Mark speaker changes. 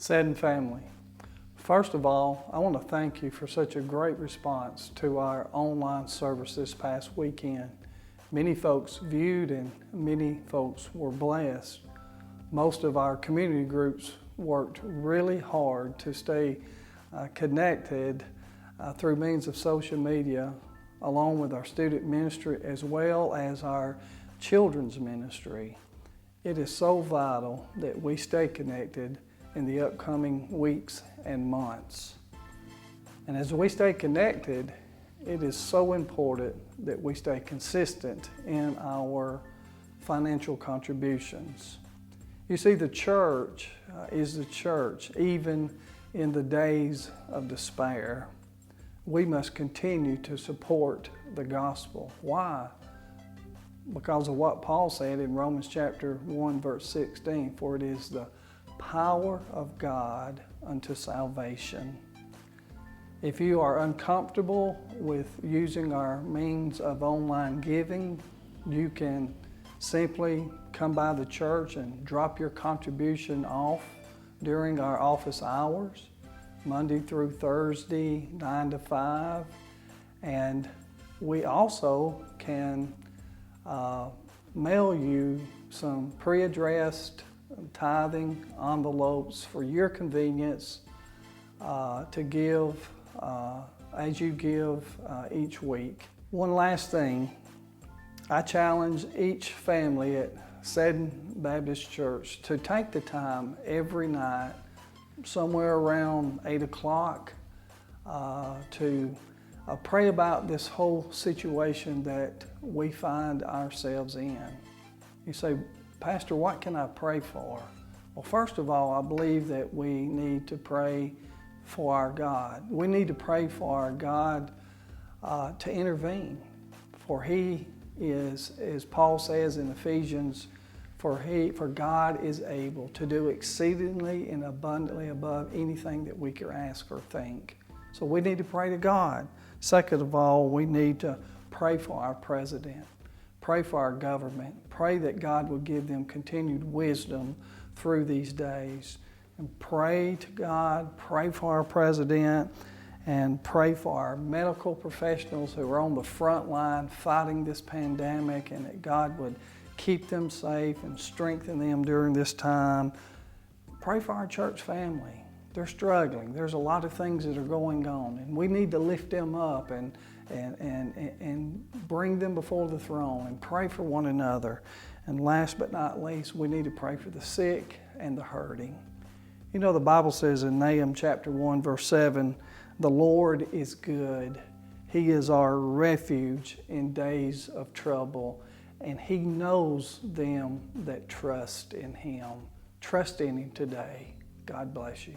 Speaker 1: Seddon family, first of all, I want to thank you for such a great response to our online service this past weekend. Many folks viewed and many folks were blessed. Most of our community groups worked really hard to stay connected through means of social media, along with our student ministry as well as our children's ministry. It is so vital that we stay connected in the upcoming weeks and months. And as we stay connected, it is so important that we stay consistent in our financial contributions. You see, the church is the church even in the days of despair. We must continue to support the gospel. Why? Because of what Paul said in Romans chapter 1 verse 16, for it is the power of God unto salvation. If you are uncomfortable with using our means of online giving, you can simply come by the church and drop your contribution off during our office hours, Monday through Thursday, 9 to 5. And we also can mail you some pre-addressed tithing envelopes for your convenience to give as you give each week. One last thing, I challenge each family at Seddon Baptist Church to take the time every night, somewhere around 8 o'clock, to pray about this whole situation that we find ourselves in. You say, Pastor, what can I pray for? Well, first of all, I believe that we need to pray for our God. We need to pray for our God to intervene. For He is, as Paul says in Ephesians, for God is able to do exceedingly and abundantly above anything that we can ask or think. So we need to pray to God. Second of all, we need to pray for our president. Pray for our government. Pray that God will give them continued wisdom through these days. And pray to God, pray for our president, and pray for our medical professionals who are on the front line fighting this pandemic, and that God would keep them safe and strengthen them during this time. Pray for our church family. They're struggling. There's a lot of things that are going on, and we need to lift them up and bring them before the throne and pray for one another. And last but not least, we need to pray for the sick and the hurting. You know, the Bible says in Nahum chapter 1 verse 7, the Lord is good. He is our refuge in days of trouble, and He knows them that trust in Him. Trust in Him today. God bless you.